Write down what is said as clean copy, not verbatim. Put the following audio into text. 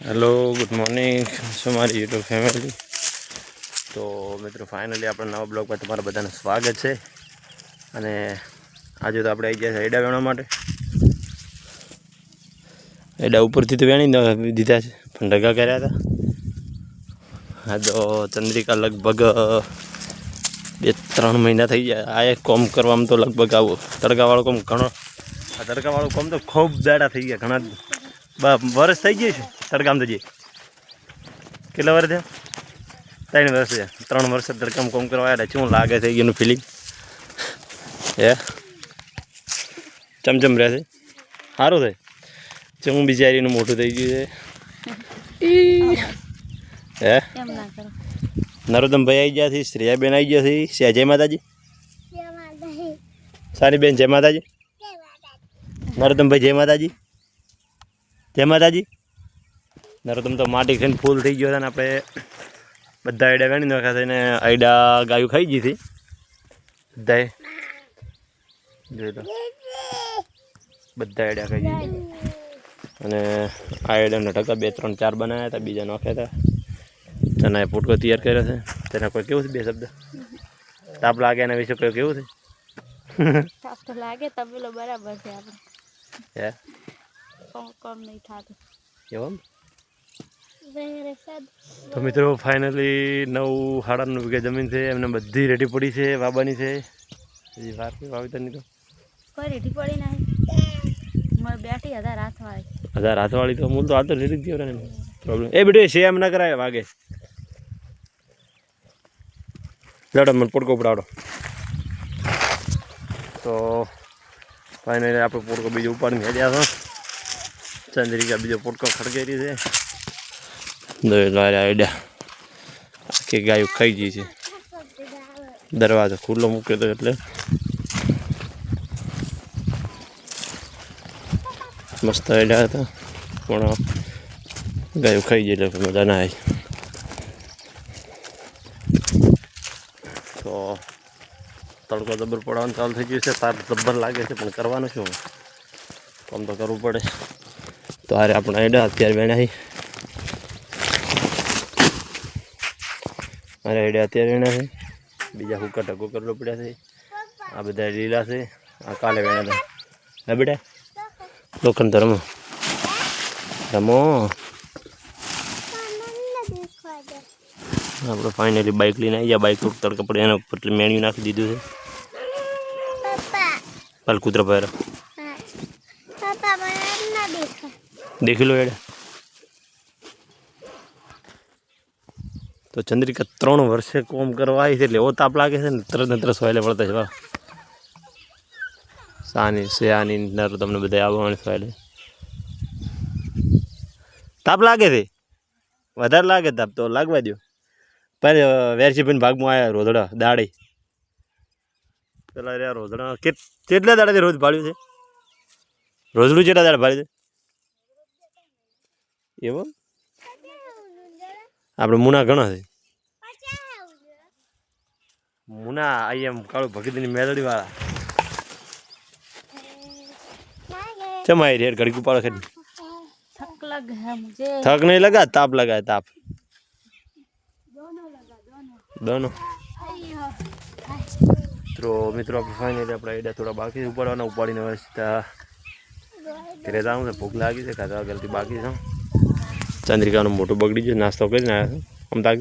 Hello good morning મારી YouTube family. તો મિત્રો ફાઇનલી આપણા નવા બ્લોગ પર તમારા બધાનું સ્વાગત છે. અને આજે તો આપણે આવી ગયા છે એડા વેણવા માટે. એડા ઉપરથી તો વેણી દીધા છે પણ ઢગા કર્યા હતા. હા તો ચંદ્રિકા લગભગ 2-3 મહિના થઈ ગયા. આ એક કોમ કરવામાં તો લગભગ આવું તડકાવાળું કોમ ઘણો. આ તડકાવાળું કોમ તો ખૂબ દાડા થઈ ગયા. ઘણા વર્ષ થઈ ગયા છે તડકામ તો. જે કેટલા વર્ષ થયા? 3 વર્ષ થયા. 3 વર્ષ તડકામ કોમ કરવા આવ્યા. શું લાગે છે એનું ફિલિંગ? હે ચમચમ રહે છે. સારું થાય. હું બિચારીનું મોટું થઈ ગયું છે. હે નરોત્તમભાઈ આવી ગયા છે. શ્રેયાબેન આવી ગયા છે. જય માતાજી. સારી બેન જય માતાજી. નરોત્તમભાઈ જય માતાજી. જય માતાજી. નરોત્તમ તો માટી ખાઈને ફૂલ થઈ ગયો છે. ને આપણે બધા આઈડા વેણી નાખ્યા છે. ને આઈડા ગાયું ખાઈ ગઈ હતી બધાએ. જોઈ લો બધા આઈડા ખાઈ ગઈ. અને આ આઈડાના ટકા 2-3-4 બનાવ્યા હતા. બીજા નાખ્યા હતા. તેના પોટકો તૈયાર કર્યો છે. તેના કોઈ કેવું છે? 2 શબ્દ તાપ લાગે એના વિશે કોઈ કેવું છે? તાપ તો લાગે. તબેલો બરાબર છે આપણે. હે કોમ નહીં થતું એવું. તો મિત્રો ફાઇનલી 9-9.5 વીઘા જમીન છે. એમને બધી રેડી પડી છે. વાબાની છે. હજી વાર છે વાવેતરની. તો કોઈ રેડી પડી નહીં. મારે બેઠી 1000 હાથવાળી. 1000 હાથવાળી તો મૂળ તો હાથ તો રેડી જ ગયો ને. પ્રોબ્લેમ એ બેટું છે એમ ના કરાય વાગે. લડો મને પોટકો પડાવડો. તો ફાઇનલી આપણે પોટકો બીજો ઉપાડીને હેડ્યા છો. ચંદ્રિકા બીજો પોટકો ખડકેરી છે. આઈડા આખી ગાયું ખાઈ ગઈ છે. દરવાજો ખુલ્લો મૂક્યો હતો એટલે મસ્ત આઈડા હતા. પણ ગાયું ખાઈ ગઈ એટલે મજા ના આવી. તો તડકો જબર પડવાનું ચાલુ થઈ ગયું છે. તાર જબ્બર લાગે છે પણ કરવાનું શું? કામ તો કરવું પડે. તો હારે આપણે આઈડા અત્યારે વેણાય. અરે આઈડા અત્યારે વેણા છે. બીજા હુકા ટકો કરવો પડ્યા છે. આ બધા લીલા છે. આ કાલે વેણા હતા. હા બેટા લોખંડ તો રમો રમો. આપણે ફાઇનલી બાઇક લઈને આવી ગયા. બાઇક તડકા પડે એના ઉપર મેણ્યું નાખી દીધું છે. પાલ કૂતરા પર દેખી લો એડા. તો ચંદ્રિકા 3 વર્ષે કોમ કરવા આવી છે એટલે એવો તાપ લાગે છે ને. તરત સોયલે પડતા છે. વાહ સાની શિયાની નર તમને બધા આવવાની સોયલે તાપ લાગે છે. વધારે લાગે તાપ તો લાગવા દો. પણ વેરસીભાઈ ભાગમાં આવ્યા રોધડા દાડે. પેલા યાર રોધડા કેટલા દાડાથી રોજ ભાડ્યું છે? રોજડું કેટલા દાડા ભાડ્યું છે? એવું આપણે મુના ઘણા છે. મુના આઈ એમ કાળું ભગતની મેલડી વાળા ચમાઈ રેડ ઘડી ઉપાડો ખેડ. थक नहीं लगा? ताप लगा है. ताप दोनों. तो मित्रों फाइनली अपना आइडिया थोड़ा बाकी उपाड़वाना उपाड़ीने घरे जाऊँ तो भूख लागी है. खाधा गलती बाकी है. चंद्रिका मोटो बगड़ी जो नास्तो कर आया आम ताक